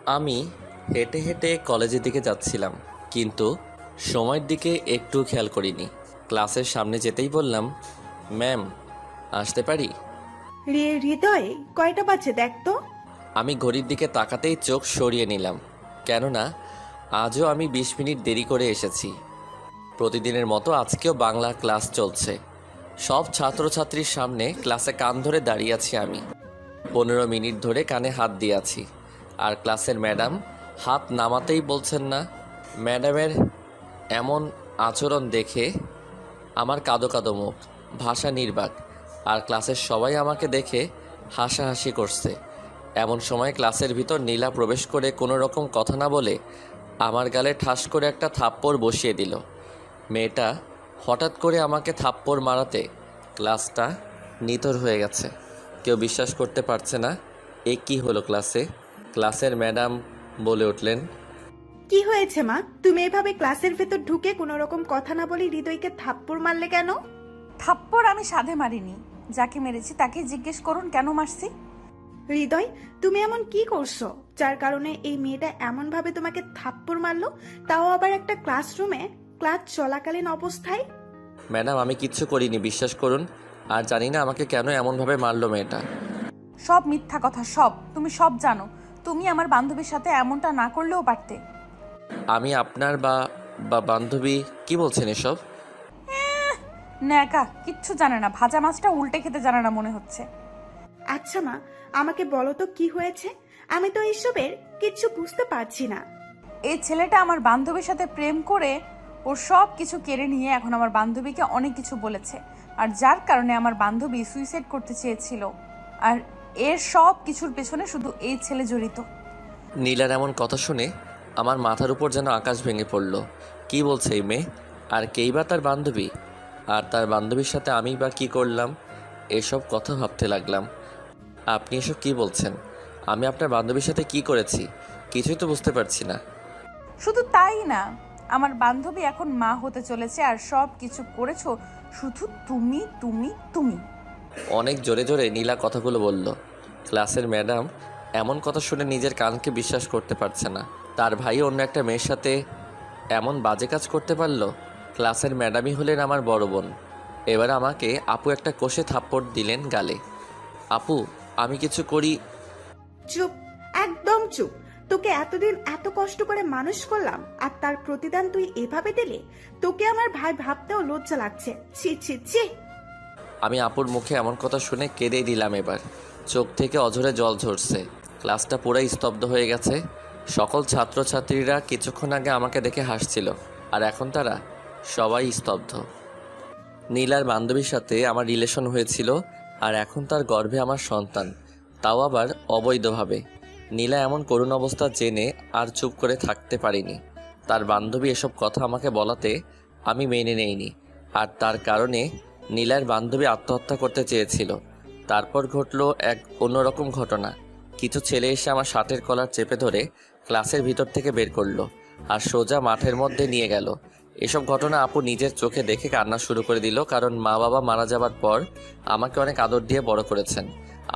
আমি হেঁটে হেঁটে কলেজের দিকে যাচ্ছিলাম, কিন্তু সময়ের দিকে একটু খেয়াল করিনি। ক্লাসের সামনে যেতেই বললাম, ম্যাম, আসতে পারি? হৃদয়, কয়টা বাজে দেখ তো। আমি ঘড়ির দিকে তাকাতেই চোখ সরিয়ে নিলাম, কেননা আজও আমি 20 মিনিট দেরি করে এসেছি। প্রতিদিনের মতো আজকেও বাংলা ক্লাস চলছে। সব ছাত্রছাত্রীর সামনে ক্লাসে কান ধরে দাঁড়িয়ে আছি আমি। 15 মিনিট ধরে কানে হাত দিয়ে আছি, আর ক্লাসের ম্যাডাম হাত নামাতেই বলছেন না। ম্যাডামের এমন আচরণ দেখে আমার কাদো কাদো মুখ, ভাষা নির্বাক, আর ক্লাসের সবাই আমাকে দেখে হাসাহাসি করছে। এমন সময় ক্লাসের ভিতর নীলা প্রবেশ করে কোনো রকম কথা না বলে আমার গালে ঠাস করে একটা থাপ্পড় বসিয়ে দিল। মেয়েটা হঠাৎ করে আমাকে থাপ্পড় মারাতে ক্লাসটা নিথর হয়ে গেছে। কেউ বিশ্বাস করতে পারছে না এ কী হলো ক্লাসে। ক্লাসের ম্যাডাম বলে উঠলেন, কি হয়েছে মা? তুমি এভাবে ক্লাসের ভেতর ঢুকে কোনো রকম কথা না বলে হৃদয়কে থাপ্পড় মারলে কেন? থাপ্পড় আমি সাধে মারিনি, যাকে মেরেছি তাকে জিজ্ঞেস করুন কেন মারছি। হৃদয়, তুমি এমন কি করছো যার কারণে এই মেয়েটা এমন ভাবে তোমাকে থাপ্পড় মারলো, তাও আবার একটা ক্লাসরুমে, ক্লাস চলাকালীন অবস্থায়? ম্যাডাম, আমি কিচ্ছু করিনি, বিশ্বাস করুন। আর জানি না আমাকে কেন এমনভাবে মারলো মেয়েটা। সব মিথ্যা কথা, সব তুমি সব জানো। তুমি আমার বান্ধবীর সাথে এমনটা না করলেও পারতে। আমি আপনার বা বা বান্ধবী? কি বলছেন এসব? ন্যাকা, কিচ্ছু জানে না, ভাজা মাছটা উল্টে খেতে জানে না মনে হচ্ছে। আচ্ছা মা, আমাকে বলো তো কি হয়েছে? আমি তো এইসবের কিচ্ছু বুঝতে পারছি না। এই ছেলেটা আমার বান্ধবীর সাথে প্রেম করে ওর সব কিছু কেড়ে নিয়ে এখন আমার বান্ধবীকে অনেক কিছু বলেছে, আর যার কারণে আমার বান্ধবী সুইসাইড করতে চেয়েছিল। আর এর সব কিছুর পেছনে শুধু এই ছেলে জড়িত। নীলার এমন কথা শুনে আমার মাথার উপর যেন আকাশ ভেঙে পড়ল। কি বলছে এই মেয়ে? আর কেই বা তার বান্ধবী? আর তার বান্ধবীর সাথে আমি বা কী করলাম? এসব কথা ভাবতে লাগলাম। আপনি এসব কি বলছেন? আমি আপনার বান্ধবীর সাথে কি করেছি কিছুই তো বুঝতে পারছি না। শুধু তাই না, আমার বান্ধবী এখন মা হতে চলেছে, আর সব কিছু করেছো শুধু তুমি তুমি তুমি। অনেক জোরে জোরে নীলা কথাগুলো বলল। ক্লাসের ম্যাডাম এমন কথা শুনে নিজের কানকে বিশ্বাস করতে পারছে না। তার ভাই অন্য একটা মেয়ের সাথে এমন বাজে কাজ করতে পারলো। ক্লাসের ম্যাডামই হলেন আমার বড় বোন। এবার আমাকে আপু একটা কষে থাপ্পড় দিলেন গালে। আপু, আমি কিছু করি? চুপ, একদম চুপ। তোকে এতদিন এত কষ্ট করে মানুষ করলাম, আর তার প্রতিদান তুই এভাবে দিলি? তোকে আমার ভাই ভাবতেও লজ্জা লাগছে। ছি ছি ছি। আমি আপুর মুখে এমন কথা শুনে কেঁদেই দিলাম। এবার চোখ থেকে অঝরে জল ঝরছে। ক্লাসটা পুরাই স্তব্ধ হয়ে গেছে। সকল ছাত্রছাত্রীরা কিছুক্ষণ আগে আমাকে দেখে হাসছিল, আর এখন তারা সবাই স্তব্ধ। নীলার বান্ধবীর সাথে আমার রিলেশন হয়েছিল, আর এখন তার গর্ভে আমার সন্তান, তাও আবার অবৈধভাবে। নীলা এমন করুণ অবস্থা জেনে আর চুপ করে থাকতে পারিনি। তার বান্ধবী এসব কথা আমাকে বলাতে আমি মেনে নেইনি, আর তার কারণে নীলার বান্ধবী আত্মহত্যা করতে চেয়েছিল। তারপর ঘটলো এক অন্যরকম ঘটনা। কিছু ছেলে এসে আমার শার্টের কলার চেপে ধরে ক্লাসের ভিতর থেকে বের করলো, আর সোজা মাঠের মধ্যে নিয়ে গেল। এসব ঘটনা আপু নিজের চোখে দেখে কান্না শুরু করে দিল, কারণ মা বাবা মারা যাবার পর আমাকে অনেক আদর দিয়ে বড় করেছেন।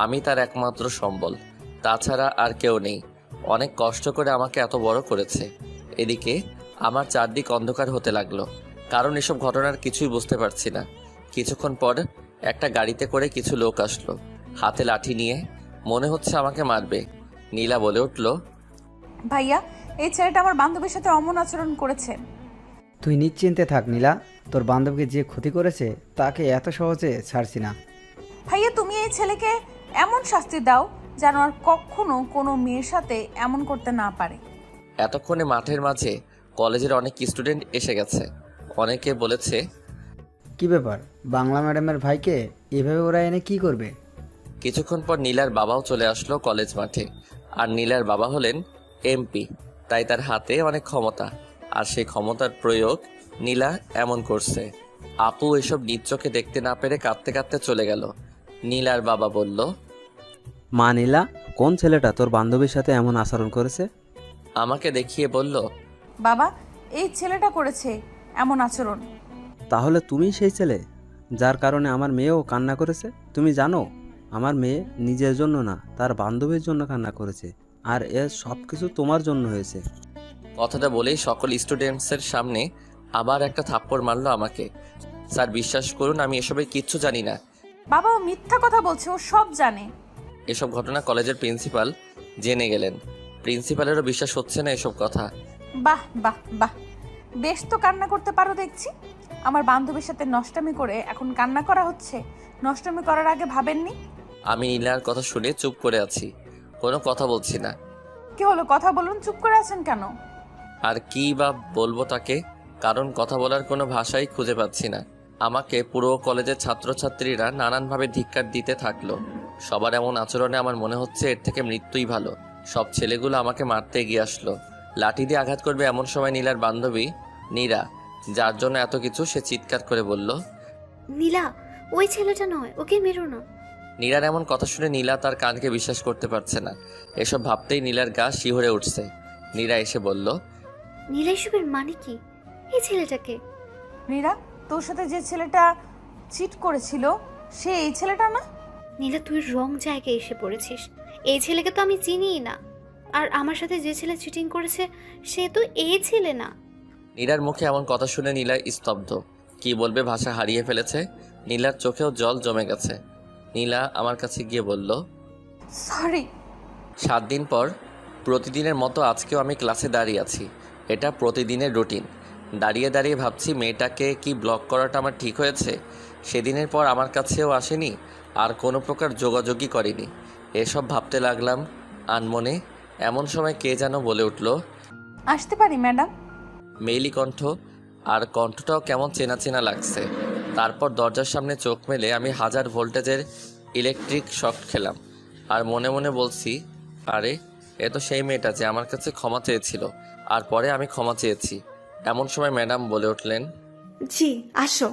আমি তার একমাত্র সম্বল, তাছাড়া আর কেউ নেই। অনেক কষ্ট করে আমাকে এত বড় করেছে। এদিকে আমার চারদিক অন্ধকার হতে লাগলো, কারণ এসব ঘটনার কিছুই বুঝতে পারছি না। কিছুক্ষণ পর একটা গাড়িতে করে কিছু লোক আসলো, হাতে লাঠি নিয়ে। মনে হচ্ছে আমাকে মারবে। নীলা বলে উঠল, ভাইয়া, এই ছেলেটা আমার বান্ধবীর সাথে অমন আচরণ করেছে। তুই নিশ্চিন্তে থাক নীলা, তোর বান্ধবীকে যে ক্ষতি করেছে তাকে এত সহজে ছাড়ছি না। ভাইয়া, তুমি এই ছেলেকে এমন শাস্তি দাও যেন আর কখনো কোনো মেয়ের সাথে এমন করতে না পারে। এতক্ষণে মাঠের মাঝে কলেজের অনেক স্টুডেন্ট এসে গেছে। অনেকে বলেছে, কি ব্যাপার, বাংলা ম্যাডামের ভাইকে এভাবে ওরা এনে কি করবে? কিছুক্ষণ পর নীলার বাবাও চলে আসলো কলেজ মাঠে। আর নীলার বাবা হলেন এমপি, তাই তার হাতে অনেক ক্ষমতা, আর সেই ক্ষমতার প্রয়োগ নীলা এমন করছে। আপু এসব নিজ চোখে দেখতে না পেরে কাঁদতে কাঁদতে চলে গেল। নীলার বাবা বলল, মা নীলা, কোন ছেলেটা তোর বান্ধবীর সাথে এমন আচরণ করেছে? আমাকে দেখিয়ে বলল, বাবা, এই ছেলেটা করেছে এমন আচরণ। তাহলে তুমি সেই ছেলে যার কারণে আমার মেয়েও কান্না করেছে? তুমি জানো, আমার মেয়ে নিজের জন্য না, তার বান্ধবীর জন্য কান্না করেছে। আর এ সব কিছু তোমার জন্য হয়েছে। কথাটা বলেই সকল স্টুডেন্টসের সামনে আবার একটা থাপ্পড় মারলো আমাকে। স্যার বিশ্বাস করুন আমি এসবের কিচ্ছু জানি না। বাবা ও মিথ্যা কথা বলছে, ও সব জানে। এসব ঘটনা কলেজের প্রিন্সিপাল জেনে গেলেন। প্রিন্সিপালেরও বিশ্বাস হচ্ছে না এসব কথা। বাহ বাহ বাহ, বেশ তো কান্না করতে পারো দেখছি। আমার বান্ধবীর সাথে নষ্টামি করে এখন কান্না করা হচ্ছে। নষ্টামি করার আগে ভাবেননি? আমি নীলার কথা শুনে চুপ করে আছি, কোনো কথা বলছি না। কি হলো, কথা বলুন, চুপ করে আছেন কেন? আর কি বা বলবো তাকে, কারণ কথা বলার কোনো ভাষাই খুঁজে পাচ্ছি না। আমাকে পুরো কলেজের ছাত্রছাত্রীরা নানানভাবে ধিক্কার দিতে থাকলো। সবার এমন আচরণে আমার মনে হচ্ছে এর থেকে মৃত্যুই ভালো। সব ছেলেগুলো আমাকে মারতে এগিয়ে আসলো, লাঠি দিয়ে আঘাত করবে এমন সময় নীলার বান্ধবী নীরা, যার জন্য এত কিছু, সে চিৎকার করে বলল, নীলা, ওই ছেলেটা নয়, ওকে মেরো না। নীলার এমন কথা শুনে নীলা তার কানকে বিশ্বাস করতে পারছে না। এসব ভাবতেই নীলার গা শিহরে উঠছে। নীরা এসে বলল, নীলা, এসবের মানে কি? এই ছেলেটাকে? নীরা, তোর সাথে যে ছেলেটা চিট করেছিল সে এই ছেলেটা না? নীলা, তুই রং জায়গায় এসে পড়েছিস। এই ছেলেকে তো আমি চিনিই না। আর আমার সাথে যে ছেলে চিটিং করেছে সে তো এই ছেলে না। নীলার মুখে এমন কথা শুনে নীলা স্তব্ধ, কি বলবে ভাষা হারিয়ে ফেলেছে। নীলার চোখেও জল জমে গেছে। নীলা আমার কাছে গিয়ে বলল, সরি। 7 দিন পর প্রতিদিনের মতো আজকেও আমি ক্লাসে দাঁড়িয়ে আছি। এটা প্রতিদিনের রুটিন। দাঁড়িয়ে দাঁড়িয়ে ভাবছি মেয়েটাকে কি ব্লক করাটা আমার ঠিক হয়েছে। সেদিনের পর আমার কাছেও আসেনি, আর কোনো প্রকার যোগাযোগই করেনি। এসব ভাবতে লাগলাম আনমনে। এমন সময় কে যেন বলে উঠল, আসতে পারি ম্যাডাম? মেইলি কণ্ঠ, আর কণ্ঠটাও কেমন চেনা চেনা লাগছে। তারপর দরজার সামনে চোখ মেলে আমি 1000 ভোল্টেজের ইলেকট্রিক শক খেলাম, আর মনে মনে বলছি, আরে এ তো সেই মেয়েটা যে আমার কাছে ক্ষমা চেয়েছিল, আর পরে আমি ক্ষমা চেয়েছি। এমন সময় ম্যাডাম বলে উঠলেন, জি আসো।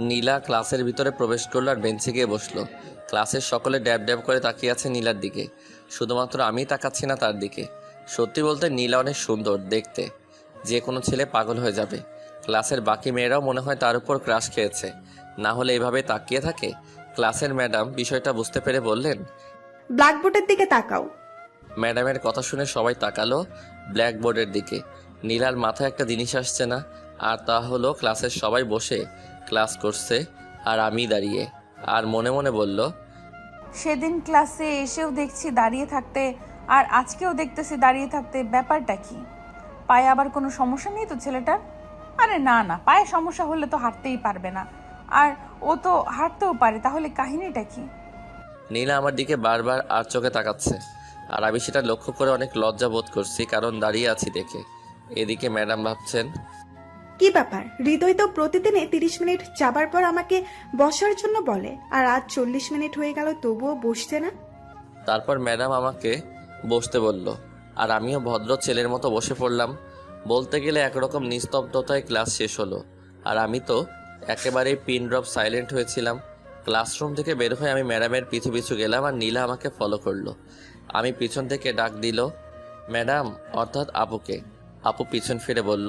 নীলা ক্লাসের ভিতরে প্রবেশ করলো আর বেঞ্চে গিয়ে বসলো। ক্লাসের সকলে ড্যাব ড্যাব করে তাকিয়ে আছে নীলার দিকে, শুধুমাত্র আমি তাকাচ্ছি না তার দিকে। সত্যি বলতে নীলা অনেক সুন্দর দেখতে, যে কোনো ছেলে পাগল হয়ে যাবে। ক্লাসের বাকি মেয়েরাও মনে হয় তার উপর ক্রাশ খেয়েছে, না হলে এভাবে তাকিয়ে থাকে। ক্লাসের ম্যাডাম বিষয়টা বুঝতে পেরে বললেন, ব্ল্যাকবোর্ডের দিকে তাকাও। ম্যাডামের কথা শুনে সবাই তাকালো ব্ল্যাকবোর্ডের দিকে। নীলার মাথায় একটা জিনিস আসছে না, আর তা হলো ক্লাসের সবাই বসে ক্লাস করছে আর আমি দাঁড়িয়ে। আর মনে মনে বলল, সেদিন ক্লাসে এসেও দেখছি দাঁড়িয়ে থাকতে, আর আজকেও দেখতেছি দাঁড়িয়ে থাকতে, ব্যাপারটা কি? পায়ে আবার কোনো সমস্যা নেই তো ছেলেটার? আরে না না, পায়ে সমস্যা হলে তো হাঁটতেই পারবে না, আর ও তো হাঁটতেও পারে, তাহলে কাহিনীটা কি? নীলা আমার দিকে বারবার আর চোখে তাকাচ্ছে, আর আমি সেটা লক্ষ্য করে অনেক লজ্জা বোধ করছি, কারণ দাঁড়িয়ে আছি দেখে। এদিকে ম্যাডাম ভাবছেন, কি ব্যাপার, হৃদয় তো প্রতিদিনে 30 মিনিট যাবার পর আমাকে বসার জন্য বলে, আর আজ 40 মিনিট হয়ে গেল তবুও বসছে না। তারপর ম্যাডাম আমাকে বসতে বলল, আর আমিও ভদ্র ছেলের মতো বসে পড়লাম। বলতে গেলে একরকম নিস্তব্ধতায় ক্লাস শেষ হলো, আর আমি তো একেবারেই পিন ড্রপ সাইলেন্ট হয়েছিলাম। ক্লাসরুম থেকে বের হয়ে আমি ম্যাডামের পিছু পিছু গেলাম, আর নীলা আমাকে ফলো করলো। আমি পিছন থেকে ডাক দিল, ম্যাডাম, অর্থাৎ আপুকে। আপু পিছন ফিরে বলল,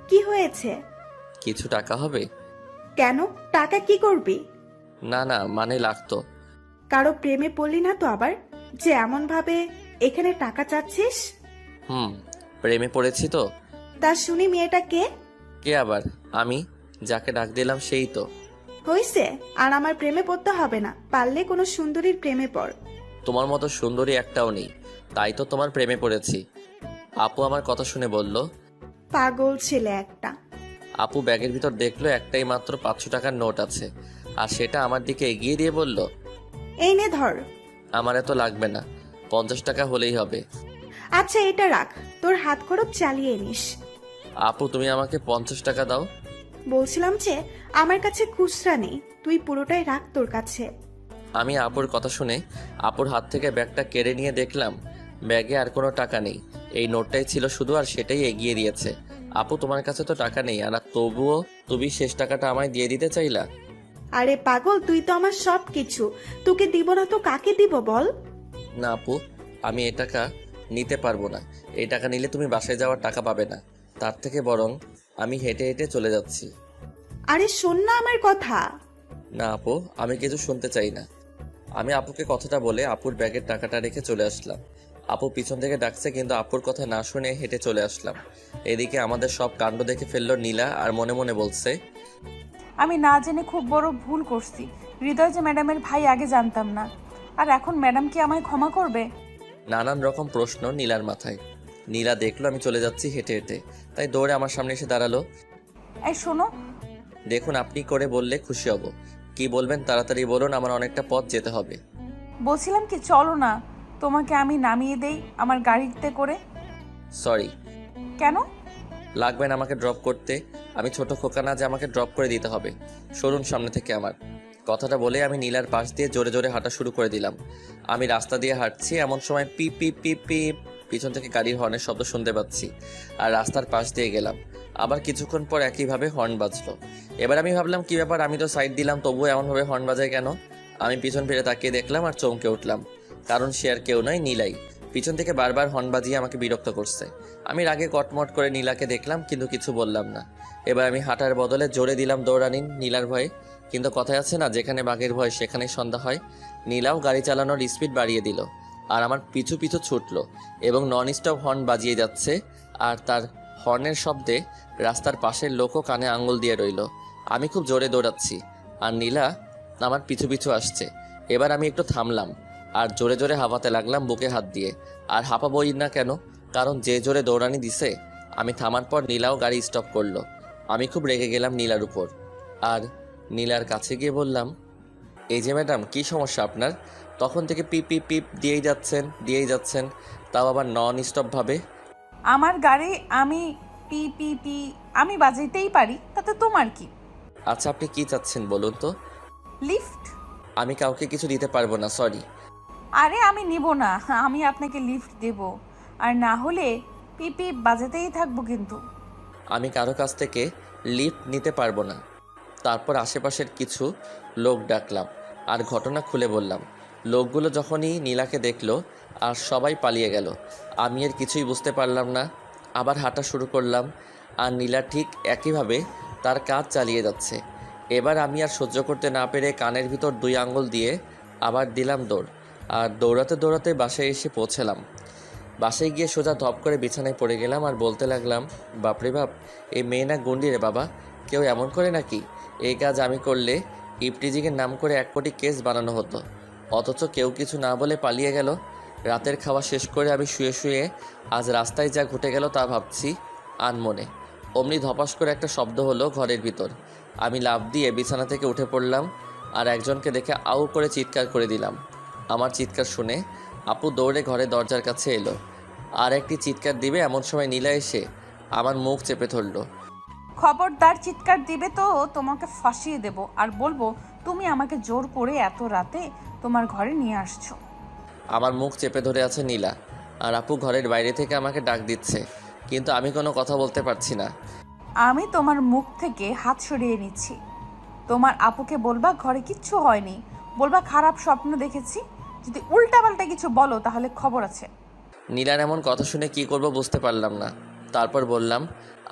কি হয়েছে? কিছু টাকা হবে? কেন, টাকা কি করবি? না না, মানে লাগতো। কারো প্রেমে পড়লি না তো আবার, যে এমন ভাবে এখানে টাকা চাচ্ছিস? প্রেমে পড়েছি তো। তা শুনি মেয়েটা কে? কে আবার? আমি যাকে ডাক দিলাম সেই তো। হয়েছে, আর আমার প্রেমে পড়তে হবে না, পারলে কোনো সুন্দরীর প্রেমে পড়। তোমার মতো সুন্দরী একটাও নেই, তাই তো তোমার প্রেমে পড়েছি। আপু আমার কথা শুনে বলল, পাগল ছেলে একটা। আপু ব্যাগের ভিতর দেখলো একটাই মাত্র 500 টাকার নোট আছে, আর সেটা আমার দিকে এগিয়ে দিয়ে বলল, এই নে ধর। আমার এত লাগবে না, 50 টাকা হলেই হবে। আচ্ছা এটা রাখ, তোর হাত খরচ চালিয়ে নিস। আপু তুমি আমাকে 50 টাকা দাও। বলছিলাম যে আমার কাছে খুচরা নেই, তুই পুরোটাই রাখ তোর কাছে। আমি আপুর কথা শুনে আপুর হাত থেকে ব্যাগটা কেড়ে নিয়ে দেখলাম ব্যাগে আর কোনো টাকা নেই, এই নোটটাই ছিল শুধু, আর সেটাই এগিয়ে দিয়েছে। আপু তোমার কাছে তো টাকা নেই, আর তবুও তুমি শেষ টাকাটা আমায় দিয়ে দিতে চাইলা। আরে পাগল, তুই তো আমার সব কিছু, তোকে দিব না তো কাকে দিব বল? না আপু, আমি এই টাকা নিতে পারবো না। এই টাকা নিলে তুমি বাসায় যাওয়ার টাকা পাবে না, তার থেকে বরং আমি হেঁটে হেঁটে চলে যাচ্ছি। আরে শোন না আমার কথা। না আপু, আমি কিছু শুনতে চাই না। আমি আপুকে কথাটা বলে আপুর ব্যাগের টাকাটা রেখে চলে আসলাম। আপু পিছন থেকে ডাকছে, কিন্তু আপুর কথা না শুনে হেঁটে চলে আসলাম। এদিকে আমাদের সব কাণ্ড দেখে ফেললো নীলা, আর মনে মনে বলছে, আমি না জেনে খুব বড় ভুল করছি। হৃদয় যে ম্যাডামের ভাই আগে জানতাম না, আর এখন ম্যাডাম কি আমায় ক্ষমা করবে? নানান রকম প্রশ্ন নীলার মাথায়। নীলা দেখলো আমি চলে যাচ্ছি হেঁটে হেঁটে, তাই দৌড়ে আমার সামনে এসে দাঁড়ালো। এই শোনো, দেখুন, আপনি করে বললে খুশি হব। কি বলবেন তাড়াতাড়ি বলুন, আমার অনেকটা পথ যেতে হবে। বলছিলাম কি চলো না, তোমাকে আমি নামিয়ে দেই আমার গাড়িতে করে। সরি। কেন? লাগবে না আমাকে ড্রপ করতে, আমি ছোট খোকা না যে আমাকে ড্রপ করে দিতে হবে। সরুন সামনে থেকে আমার। কথাটা বলে আমি নীলার পাশ দিয়ে জোরে জোরে হাঁটা শুরু করে দিলাম। আমি রাস্তা দিয়ে হাঁটছি, এমন সময় পিপ পিপ পিপ পিপ পিছন থেকে গাড়ির হর্নের শব্দ শুনতে পাচ্ছি, আর রাস্তার পাশ দিয়ে গেলাম। আবার কিছুক্ষণ পর একইভাবে হর্ন বাজলো। এবার আমি ভাবলাম কি ব্যাপার, আমি তো সাইড দিলাম, তবুও এমনভাবে হর্ন বাজায় কেন? আমি পিছন ফিরে তাকিয়ে দেখলাম আর চমকে উঠলাম, কারণ সে আর কেউ নয়, নীলাই। পিছন থেকে বারবার হর্ন বাজিয়ে আমাকে বিরক্ত করছে। আমি রাগে কটমট করে নীলাকে দেখলাম, কিন্তু কিছু বললাম না। এবার আমি হাঁটার বদলে জোরে দিলাম দৌড়ানি নীলার ভয়ে। কিন্তু কথায় আছে না, যেখানে বাঘের ভয় সেখানেই সন্ধ্যা হয়। নীলাও গাড়ি চালানোর স্পিড বাড়িয়ে দিল, আর আমার পিছু পিছু ছুটলো এবং নন স্টপ হর্ন বাজিয়ে যাচ্ছে। আর তার হর্নের শব্দে রাস্তার পাশের লোকও কানে আঙুল দিয়ে রইল। আমি খুব জোরে দৌড়াচ্ছি, আর নীলা আমার পিছু পিছু আসছে। এবার আমি একটু থামলাম, আর জোরে জোরে হাঁপাতে লাগলাম বুকে হাত দিয়ে। আর হাঁপাবই না কেন, কারণ যে জোরে দৌড়ানি দিছে। আমি থামার পর নীলাও গাড়ি স্টপ করলো। আমি খুব রেগে গেলাম নীলার উপর, আর নীলার কাছে গিয়ে বললাম, এই যে ম্যাডাম, কি সমস্যা আপনার? তখন থেকে পিপ পিপ পিপ দিয়েই যাচ্ছেন, তাও আবার নন স্টপ ভাবে। আমার গাড়ি আমি পি পি পি আমি বাজাইতেই পারি, তাতে তোমার কি? আচ্ছা, আপনি কি চাচ্ছেন বলুন তো? লিফট? আমি কাউকে কিছু দিতে পারবো না, সরি। আরে আমি নিব না, আমি আপনাকে লিফট দেব, আর না হলে পিপি বাজাতেই থাকবো কিন্তু। আমি কারো কাছ থেকে লিফট নিতে পারবো না। তারপর আশেপাশের কিছু লোক ডাকলাম আর ঘটনা খুলে বললাম। লোকগুলো যখনই নীলাকে দেখলো আর সবাই পালিয়ে গেল, আমি আর কিছুই বুঝতে পারলাম না। আবার হাঁটা শুরু করলাম, আর নীলা ঠিক একইভাবে তার কাজ চালিয়ে যাচ্ছে। এবার আমি আর সহ্য করতে না পেরে কানের ভিতর 2 আঙ্গুল দিয়ে আবার দিলাম দৌড়, আর দৌড়াতে দৌড়াতে বাসায় এসে পৌঁছালাম। বাসায় গিয়ে সোজা ধপ করে বিছানায় পড়ে গেলাম, আর বলতে লাগলাম, বাপরে বাপ, এই মেয়ে না গন্ডি রে বাবা, কেউ এমন করে নাকি? এই কাজ আমি করলে ইপটিজিকের নাম করে 1 কোটি কেস বানানো হতো, অথচ কেউ কিছু না বলে পালিয়ে গেল। রাতের খাওয়া শেষ করে আমি শুয়ে শুয়ে আজ রাস্তায় যা ঘটে গেল তা ভাবছি আনমনে। অমনি ধপাস করে একটা শব্দ হলো ঘরের ভিতর। আমি লাফ দিয়ে বিছানা থেকে উঠে পড়লাম, আর একজনকে দেখে আউ করে চিৎকার করে দিলাম। আমার চিৎকার শুনে আপু দৌড়ে ঘরের দরজার কাছে এলো, আর একটি চিৎকার দিবে এমন সময় নীলা এসে আমার মুখ চেপে ধরলো। খবরদার চিৎকার দিবে তো তোমাকে ফাঁসিয়ে দেব, আর বলবো তুমি আমাকে জোর করে এত রাতে তোমার ঘরে নিয়ে আসছো। আমার মুখ চেপে ধরে আছে নীলা, আর আপু ঘরের বাইরে থেকে আমাকে ডাক দিচ্ছে, কিন্তু আমি কোনো কথা বলতে পারছি না। আমি তোমার মুখ থেকে হাত সরিয়ে নিচ্ছি। তোমার আপুকে বলবা ঘরে কিচ্ছু হয়নি, বলবা খারাপ স্বপ্ন দেখেছি। যদি উল্টাপাল্টা কিছু বলো তাহলে খবর আছে। নীলার এমন কথা শুনে কি করব বুঝতে পারলাম না। তারপর বললাম,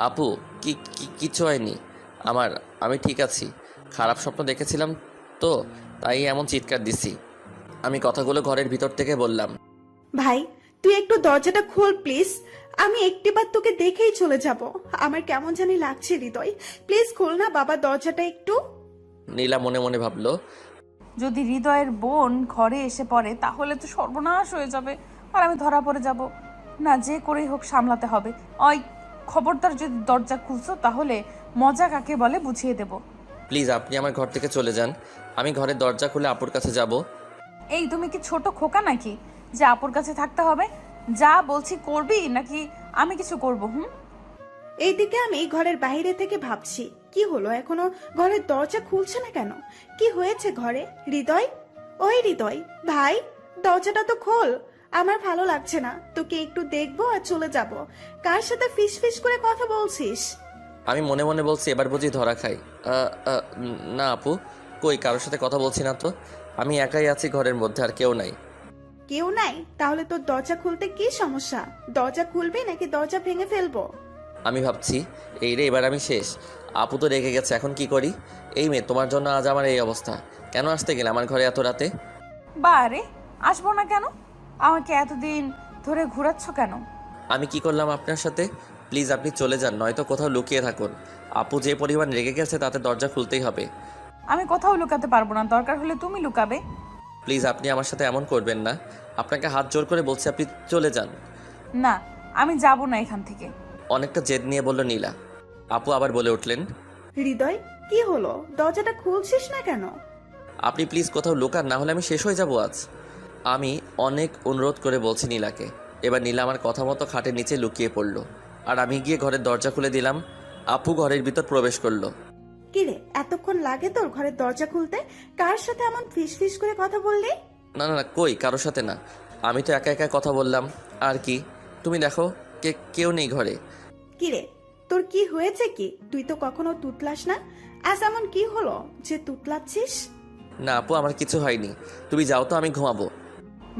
আপু কিছু হয়নি আমার, আমি ঠিক আছি। খারাপ স্বপ্ন দেখেছিলাম তো, তাই এমন চিৎকার দিছি। আমি কথাগুলো ঘরের ভিতর থেকে বললাম। ভাই, তুই একটু দরজাটা খোল প্লিজ। আমি একটিবার তোকে দেখেই চলে যাব। আমার কেমন জানি লাগছে হৃদয়, প্লিজ খোল না বাবা দরজাটা একটু। নীলা মনে মনে ভাবলো, যদি হৃদয়ের বোন ঘরে এসে পড়ে তাহলে তো সর্বনাশ হয়ে যাবে, আর আমি ধরা পড়ে যাব। না, যে করেই হোক সামলাতে হবে। ওই খবরদার যদি দরজা খুলছো তাহলে মজা কাকে বলে বুঝিয়ে দেব। প্লিজ আপনি আমার ঘর থেকে চলে যান, আমি ঘরের দরজা খুলে আপুর কাছে যাব। এই তুমি কি ছোট খোকা নাকি যে আপুর কাছে থাকতে হবে? যা বলছি করবি নাকি আমি কিছু করব? এইদিকে আমি ঘরের বাইরে থেকে ভাবছি, কি হলো এখনো ঘরের দরজা খুলছে না কেন? কি হয়েছে ঘরে? হৃদয়, ওই হৃদয় ভাই, দরজাটা তো খোল। আমার ভালো লাগছে না, তোকে একটু দেখবো আর চলে যাব। কার সাথে ফিস ফিস করে কথা বলছিস? আমি মনে মনে বলছি, এবার বুঝি ধরা খাই। না আপু, কই কারোর সাথে কথা বলছি না তো। আমি একাই আছি ঘরের মধ্যে, আর কেউ নাই। কেউ নাই? তাহলে তোর দরজা খুলতে কি সমস্যা? দরজা খুলবি নাকি দরজা ভেঙে ফেলবো? আমি ভাবছি, এই রে এবার আমি শেষ। আপু তো রেগে গেছে, এখন কি করি? এই মেয়ে, তোমার জন্য আজ আমার এই অবস্থা। কেন আসতে গেলে আমার ঘরে এত রাতে? বারে আসবো না কেন? আমাকে এতদিন ধরে ঘোরাচ্ছ কেন? আমি কি করলাম আপনার সাথে? প্লিজ আপনি চলে যান, নয়তো কোথাও লুকিয়ে থাকুন। আপু যে পরিমাণ রেগে গেছে তাতে দরজা খুলতেই হবে। আমি কোথাও লুকাতে পারবো না, দরকার হলে তুমি লুকাবে। প্লিজ আপনি আমার সাথে এমন করবেন না। আপনাকে হাত জোর করে বলছি, আপনি চলে যান। না, আমি যাব না এখান থেকে। অনেকটা জেদ নিয়ে বলল নীলা। আপু আবার বলে উঠলেন, হৃদয়, কি হলো? দরজাটা খুলছিস না কেন? আপনি প্লিজ কোথাও লুকান, না হলে আমি শেষ হয়ে যাব আজ। আমি অনেক অনুরোধ করে বলছি নীলাকে। এবার নীলা আমার কথা মতো খাটের নিচে লুকিয়ে পড়ল, আর আমি গিয়ে ঘরের দরজা খুলে দিলাম। আপু ঘরের ভিতর প্রবেশ করলো। কিরে, এতক্ষণ লাগে তোর ঘরের দরজা খুলতে? কার সাথে এমন ফিস ফিস করে কথা বললি? না না না, কই কারোর সাথে না। আমি তো একা একা কথা বললাম। আর কি, তুমি দেখো কেউ নেই ঘরে। কিরে, তোর কি হয়েছে? কি তুই তো কখনো তুতলাস না, আজ এমন কি হলো যে তুতলাচ্ছিস? না আপু, আমার কিছু হয়নি। তুমি যাও তো, আমি ঘুমাবো।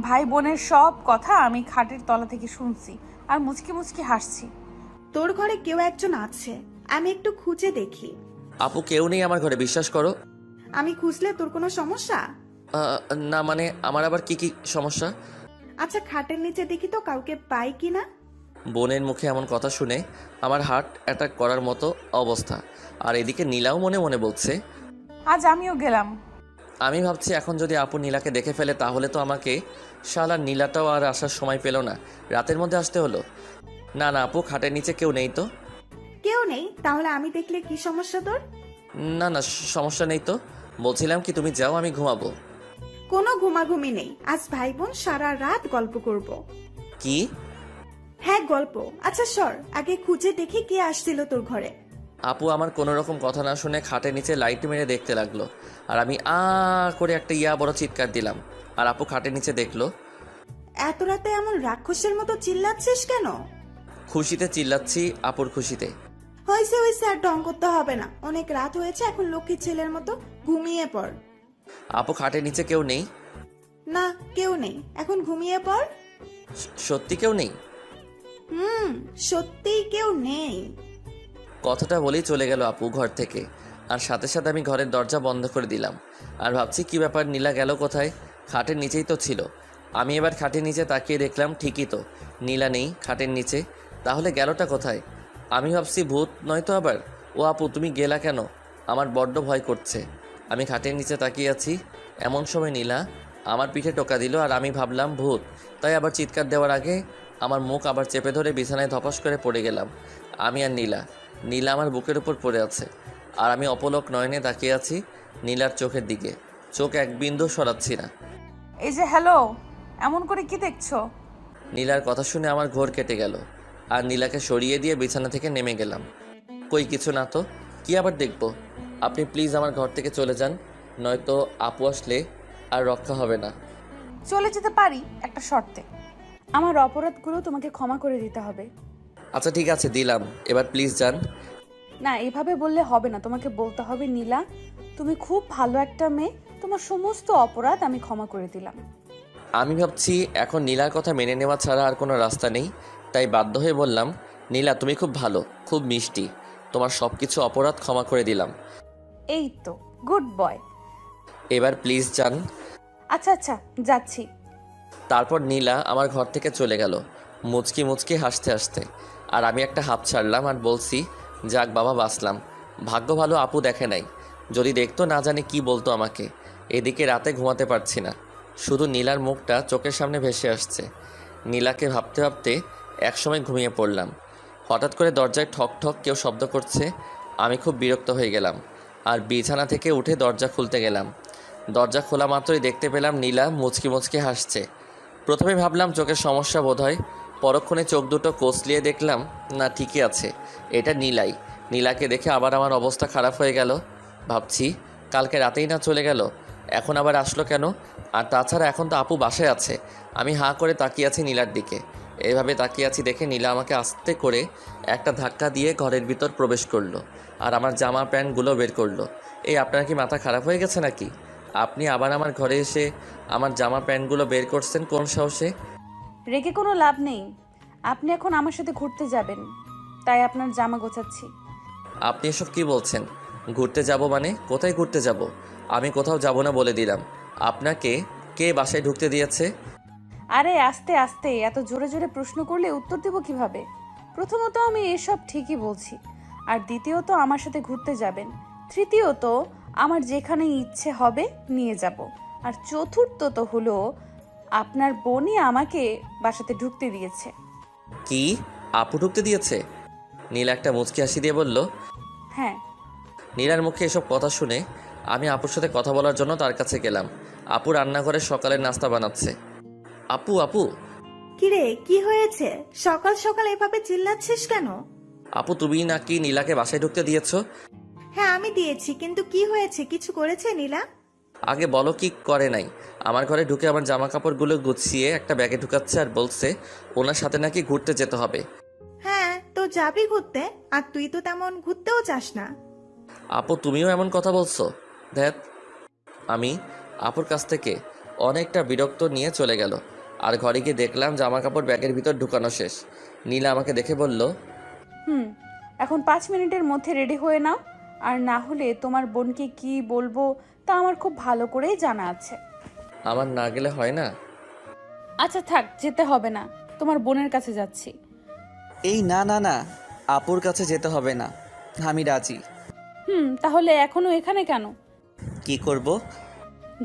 ভাই বোনের সব কথা আমি খাটের তলা থেকে শুনছি আর মুচকি মুচকি হাসছি। তোর ঘরে কেউ একজন আছে, আমি একটু খুঁজে দেখি। আপু কেউ নেই আমার ঘরে, বিশ্বাস করো। আমি খুঁজলে তোর কোনো সমস্যা? না মানে আমার আবার কি কি সমস্যা? আচ্ছা, খাটের নিচে দেখি তো কাউকে পাই কিনা। বোনের মুখে এমন কথা শুনে আমার হার্ট অ্যাটাক করার মতো অবস্থা। আর এদিকে নীলাও মনে মনে বলছে, আজ আমিও গেলাম। আমি ভাবছি এখন যদি আপু নীলাকে দেখে ফেলে তাহলে তো আমাকে, শালা নীলাটাও আর আসার সময় পেল না, রাতের মধ্যে আসতে হলো। না না আপু, খাটের নিচে কেউ নেই তো। কেউ নেই? তাহলে আমি দেখলে কি সমস্যা তোর? না না, সমস্যা নেই তো। বলছিলাম কি, তুমি যাও, আমি ঘুমাবো। কোনো ঘুমাঘুমি নেই, আজ ভাই বোন সারা রাত গল্প করব। কি? হ্যাঁ, গল্প। আচ্ছা সর, আগে খুঁজে দেখি কে আসছিল তোর ঘরে। আপু আমার কোনো রকম কথা না শুনে খাটের নিচে লাইট মেরে দেখতে লাগলো, আর আমি করে একটা বড় চিৎকার দিলাম। আর আপু খাটের নিচে দেখলো। এত রাতে এমন রাক্ষসের মতো চিল্লাচ্ছিস কেন? খুশিতে চিল্লাচ্ছি, আপুর খুশিতে। হয়েছে হয়েছে, আর ঢং করতে হবে না, অনেক রাত হয়েছে, এখন লক্ষ্মী ছেলের মতো ঘুমিয়ে পড়। আপু খাটের নিচে কেউ নেই? না, কেউ নেই, এখন ঘুমিয়ে পড়। সত্যি কেউ নেই? সত্যিই কেউ নেই। কথাটা বলেই চলে গেল আপু ঘর থেকে, আর সাথে সাথে আমি ঘরের দরজা বন্ধ করে দিলাম। আর ভাবছি কি ব্যাপার, নীলা গেল কোথায়? খাটের নিচেই তো ছিল। আমি এবার খাটের নিচে তাকিয়ে দেখলাম, ঠিকই তো, নীলা নেই খাটের নিচে। তাহলে গেলটা কোথায়? আমি ভাবছি ভূত নয় তো আবার। ও আপু, তুমি গেলা কেন? আমার বড্ড ভয় করছে। আমি খাটের নিচে তাকিয়ে আছি, এমন সময় নীলা আমার পিঠে টোকা দিল, আর আমি ভাবলাম ভূত, তাই আবার চিৎকার দেওয়ার আগে আমার মুখ আবার চেপে ধরে বিছানায় ধপাস করে পড়ে গেলাম। আমি আর নীলা আমার বুকের উপর পড়ে আছে, আর আমি অপলক নয়নে তাকিয়ে আছি নীলার চোখের দিকে, চোখ এক বিন্দু সরাচ্ছি না। এই যে হ্যালো, এমন করে কি দেখছো? নীলার কথা শুনে আমার ঘোর কেটে গেল, আর নীলাকে সরিয়ে দিয়ে বিছানা থেকে নেমে গেলাম। কই কিছু না তো, কি আবার দেখব? আপনি প্লিজ আমার ঘর থেকে চলে যান, নয়তো আপু আসলে আর রক্ষা হবে না। চলে যেতে পারি একটা শর্তে। আমার অপরাধগুলো তোমাকে ক্ষমা করে দিতে হবে। আচ্ছা ঠিক আছে, দিলাম, এবার প্লিজ যান। না, এভাবে বললে হবে না, তোমাকে বলতে হবে নীলা, তুমি খুব ভালো একটা মেয়ে, তোমার সমস্ত অপরাধ আমি ক্ষমা করে দিলাম। আমি ভাবছি এখন নীলার কথা মেনে নেওয়া ছাড়া আর কোনো রাস্তা নেই, তাই বাধ্য হয়ে বললাম, নীলা তুমি খুব ভালো, খুব মিষ্টি, তোমার সব কিছু অপরাধ ক্ষমা করে দিলাম। এই তো, গুড বয়। এবার প্লিজ যান। আচ্ছা আচ্ছা, যাচ্ছি। তারপর নীলা আমার ঘর থেকে চলে গেল, মুচকি মুচকি হাসতে হাসতে। আর আমি একটা হাঁপ ছাড়লাম আর বলছি, যাক বাবা, বাঁচলাম। ভাগ্য ভালো আপু দেখে নাই, যদি দেখতো না জানি কি বলতো আমাকে। এদিকে রাতে ঘুমাতে পারছি না, শুধু নীলার মুখটা চোখের সামনে ভেসে আসছে। নীলাকে ভাবতে ভাবতে একসময় ঘুমিয়ে পড়লাম। হঠাৎ করে দরজায় ঠক ঠক কেউ শব্দ করছে। আমি খুব বিরক্ত হয়ে গেলাম, আর বিছানা থেকে উঠে দরজা খুলতে গেলাম। দরজা খোলা মাত্রই দেখতে পেলাম নীলা মুচকি মুচকি হাসছে। প্রথমে ভাবলাম চোখের সমস্যা বোধহয়, পরক্ষণে চোখ দুটো কচলিয়ে দেখলাম না, ঠিকই আছে, এটা নীলাই। নীলাকে দেখে আবার আমার অবস্থা খারাপ হয়ে গেল। ভাবছি কালকে রাতেই না চলে গেল, এখন আবার আসলো কেন? আর তাছাড়া এখন তো আপু বাসায় আছে। আমি হাঁ করে তাকিয়ে আছি নীলার দিকে। এইভাবে তাকিয়ে আছি দেখে নীলা আমাকে আস্তে করে একটা ধাক্কা দিয়ে ঘরের ভিতর প্রবেশ করলো, আর আমার জামা প্যান্টগুলো বের করলো। এই আপনার কি মাথা খারাপ হয়ে গেছে নাকি? আপনি আবার আমার ঘরে এসে আমার জামা প্যান্টগুলো বের করছেন কোন সাহসে? রেখে কোনো লাভ নেই, আপনি এখন আমার সাথে ঘুরতে যাবেন, তাই আপনার জামা গোছাচ্ছি। আপনি এসব কি বলছেন? ঘুরতে যাব মানে? কোথায় ঘুরতে যাব? আমি কোথাও যাব না বলে দিলাম। আপনাকে কে বাসায় ঢুকতে দিয়েছে? আরে আস্তে আস্তে, এত জোরে জোরে প্রশ্ন করলে উত্তর দেব কিভাবে? প্রথমত আমি এসব ঠিকই বলছি, আর দ্বিতীয়ত আমার সাথে ঘুরতে যাবেন, তৃতীয়ত আমার যেখানে ইচ্ছে হবে নিয়ে যাব, আর চতুর্থত হলো আপনার বোনই আমাকে বাসাতে ঢুকতে দিয়েছে। কি? আপু ঢুকতে দিয়েছে? নীলা একটা মুচকি হাসি দিয়ে বলল। হ্যাঁ। নীলার মুখে এসব কথা শুনে আমি আপুর সাথে কথা বলার জন্য তার কাছে গেলাম। আপু রান্নাঘরে সকালের নাস্তা বানাচ্ছে। আপু আপু কিরে, কি হয়েছে? সকাল সকাল এভাবে চিল্লাচ্ছিস কেন? আপু তুমি নাকি নীলাকে বাসায় ঢুকতে দিয়েছো? হ্যাঁ আমি দিয়েছি, কিন্তু কি হয়েছে? কিছু করেছে নীলা? আগে বলো কি করে নাই। আমার ঘরে ঢুকে আমার জামা কাপড়গুলো গুছিয়ে একটা ব্যাগে ঢুকাচ্ছে আর বলছে ওনার সাথে নাকি ঘুরতে যেতে হবে। হ্যাঁ তো যাবি ঘুরতে, আর তুই তো তেমন ঘুরতেও চাস না। আপু তুমিও এমন কথা বলছো? ধ্যাত। আমি আপুর কাছ থেকে অনেকটা বিরক্ত নিয়ে চলে গেল, আর ঘরে গিয়ে দেখলাম জামা কাপড় ব্যাগের ভিতর ঢুকানো শেষ। নীলা আমাকে দেখে বলল, এখন 5 মিনিটের মধ্যে রেডি হয়ে নাও, আর না হলে তোমার বোনকে কি বলবো তা আমার খুব ভালো করেই জানা আছে। আমার না গেলে হয় না? আচ্ছা থাক, যেতে হবে না, তোমার বোনের কাছে যাচ্ছি। এই না না না, আপুর কাছে যেতে হবে না, আমি রাজি। তাহলে এখনো এখানে কেন? কি করব?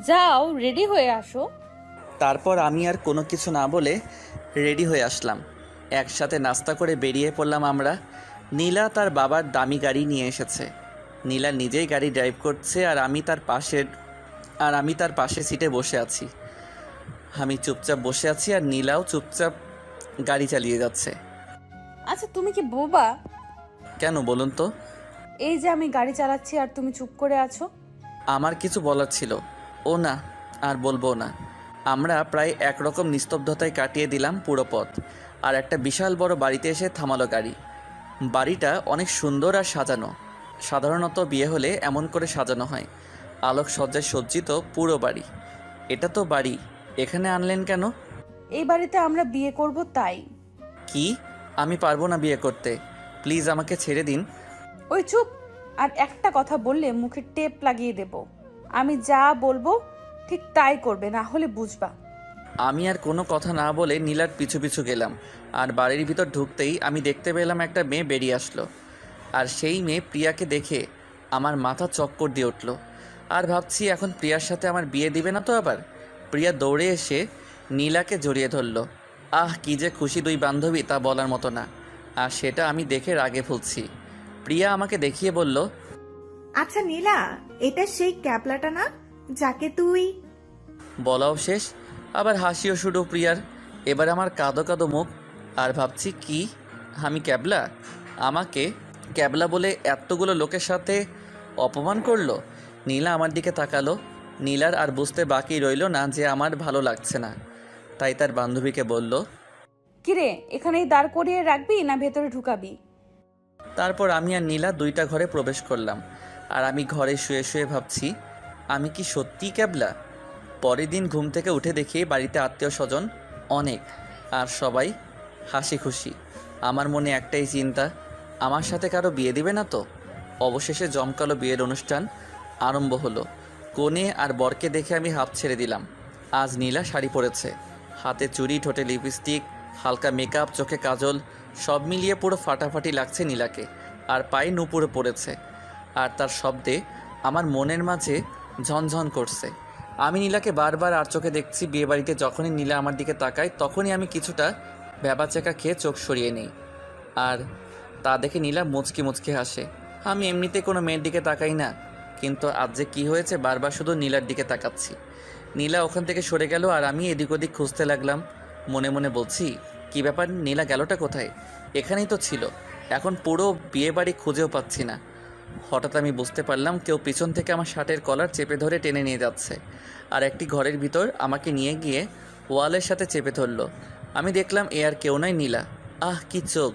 যাও রেডি হয়ে আসো। তারপর আমি আর কোনো কিছু না বলে রেডি হয়ে আসলাম। একসাথে নাস্তা করে বেরিয়ে পড়লাম আমরা। নীলা তার বাবার দামি গাড়ি নিয়ে এসেছে। নীলা নিজেই গাড়ি ড্রাইভ করছে, আর আমি তার পাশের সিটে বসে আছি। আমি চুপচাপ বসে আছি, আর নীলাও চুপচাপ গাড়ি চালিয়ে যাচ্ছে। আচ্ছা তুমি কি বোবা? কেন বলুন তো? এই যে আমি গাড়ি চালাচ্ছি আর তুমি চুপ করে আছো। আমার কিছু বলার ছিল। ও না, আর বলবো না। আমরা প্রায় একরকম নিস্তব্ধতায় কাটিয়ে দিলাম পুরো পথ, আর একটা বিশাল বড় বাড়িতে এসে থামালো গাড়ি। বাড়িটা অনেক সুন্দর আর সাজানো। সাধারণত বিয়ে হলে এমন করে সাজানো হয়, আলোকসজ্জায় সজ্জিত পুরো বাড়ি। এটা তো বাড়ি, এখানে আনলেন কেন? এই বাড়িতে আমরা বিয়ে করব তাই। কি? আমি পারবো না বিয়ে করতে, প্লিজ আমাকে ছেড়ে দিন। ওই চুপ, আর একটা কথা বললে মুখে টেপ লাগিয়ে দেব। আমি যা বলবো ঠিক তাই করবে, না হলে বুঝবা। আমি আর কোনো কথা না বলে নীলার পিছু পিছু গেলাম, আর বাড়ির ভিতর ঢুকতেই আমি দেখতে পেলাম একটা মেয়ে বেরিয়ে আসলো। আর সেই মেয়ে প্রিয়াকে দেখে আমার মাথা চক্কর দিয়ে উঠল। আর ভাবছি এখন প্রিয়ার সাথে আমার বিয়ে দিবে না তো আবার। প্রিয়া দৌড়ে এসে নীলাকে জড়িয়ে ধরল। আহ কি যে খুশি দুই বান্ধবী, তা বলার মতো না। আর সেটা আমি দেখে রাগে ফুলছি। প্রিয়া আমাকে দেখিয়ে বলল, আচ্ছা নীলা, এটা সেই ক্যাবলাটা না যাকে তুই... বলাও শেষ, আবার হাসিও শুরু প্রিয়ার। এবার আমার কাঁদো কাঁদো মুখ, আর ভাবছি কি আমি ক্যাবলা? আমাকে ক্যাবলা বলে এতগুলো লোকের সাথে অপমান করলো। নীলা আমার দিকে তাকালো। নীলার আর বুঝতে বাকি রইল না যে আমার ভালো লাগছে না, তাই তার বান্ধবীকে বলল, কিরে, এখানেই দাঁড় করিয়ে রাখবি না ভেতরে ঢুকাবি? তারপর আমি আর নীলা দুইটা ঘরে প্রবেশ করলাম। আর আমি ঘরে শুয়ে শুয়ে ভাবছি, আমি কি সত্যিই ক্যাবলা? পরের দিন ঘুম থেকে উঠে দেখি বাড়িতে আত্মীয় স্বজন অনেক, আর সবাই হাসি খুশি। আমার মনে একটাই চিন্তা, আমার সাথে কারো বিয়ে দিবে না তো? অবশেষে জমকালো বিয়ের অনুষ্ঠান আরম্ভ হলো। কনে আর বরকে দেখে আমি হাঁপ ছেড়ে দিলাম। আজ নীলা শাড়ি পরেছে, হাতে চুড়ি, ঠোঁটে লিপস্টিক, হালকা মেকআপ, চোখে কাজল, সব মিলিয়ে পুরো ফাটাফাটি লাগছে নীলাকে। আর পায়ে নুপুরে পড়েছে, আর তার শব্দে আমার মনের মাঝে ঝনঝন করছে। আমি নীলাকে বারবার আর চোখে দেখছি। বিয়েবাড়িতে যখনই নীলা আমার দিকে তাকায় তখনই আমি কিছুটা ভ্যাবাচেকা খেয়ে চোখ সরিয়ে নিই, আর তা দেখে নীলা মুচকি মুচকি হাসে। আমি এমনিতে কোনো মেয়ের দিকে তাকাই না, কিন্তু আজ যে কী হয়েছে বারবার শুধু নীলার দিকে তাকাচ্ছি। নীলা ওখান থেকে সরে গেল, আর আমি এদিক ওদিক খুঁজতে লাগলাম। মনে মনে বলছি, কি ব্যাপার, নীলা গেলটা কোথায়? এখানেই তো ছিল। এখন পুরো বিয়েবাড়ি খুঁজেও পাচ্ছি না। হঠাৎ আমি বুঝতে পারলাম কেউ পিছন থেকে আমার শার্টের কলার চেপে ধরে টেনে নিয়ে যাচ্ছে, আর একটি ঘরের ভিতর আমাকে নিয়ে গিয়ে ওয়ালের সাথে চেপে ধরলো। আমি দেখলাম এ আর কেউ নয়, নীলা। আহ কি চোখ!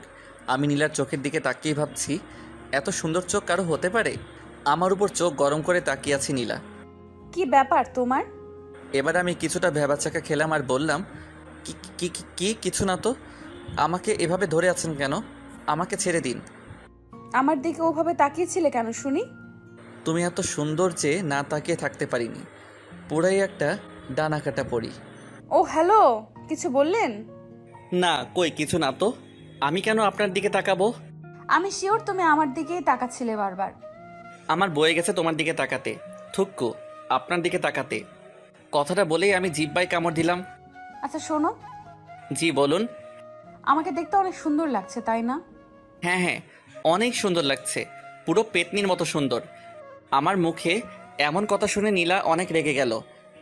আমি নীলার চোখের দিকে তাকিয়ে ভাবছি, এত সুন্দর চোখ কারো হতে পারে? আমার উপর চোখ গরম করে তাকিয়ে আছি নীলা। কি ব্যাপার তোমার? এবার আমি কিছুটা ভ্যাবাচাকা খেলাম আর বললাম, কি কিছু না তো। আমাকে এভাবে ধরে আছেন কেন? আমাকে ছেড়ে দিন। আমার দিকে ওভাবে তাকিয়েছিলে কেন শুনি? তুমি এত সুন্দর যে না তাকিয়ে থাকতে পারিনি। পুরাই একটা ডানা কাটা পড়ি। ও হ্যালো, কিছু বললেন? না, কই কিছু না তো। আমি কেন আপনার দিকে তাকাবো? আমি শিওর তুমি আমার দিকেই তাকাচ্ছিলে বারবার। আমার বয়ে গেছে তোমার দিকে তাকাতে, থুক্কু আপনার দিকে তাকাতে। কথাটা বলেই আমি জিহ্বায় কামড় দিলাম। আচ্ছা শোনো, জি বলুন। আমাকে দেখতে অনেক সুন্দর লাগছে তাই না? হ্যাঁ হ্যাঁ, অনেক সুন্দর লাগছে, পুরো পেতনির মতো সুন্দর। আমার মুখে এমন কথা শুনে নীলা অনেক রেগে গেল,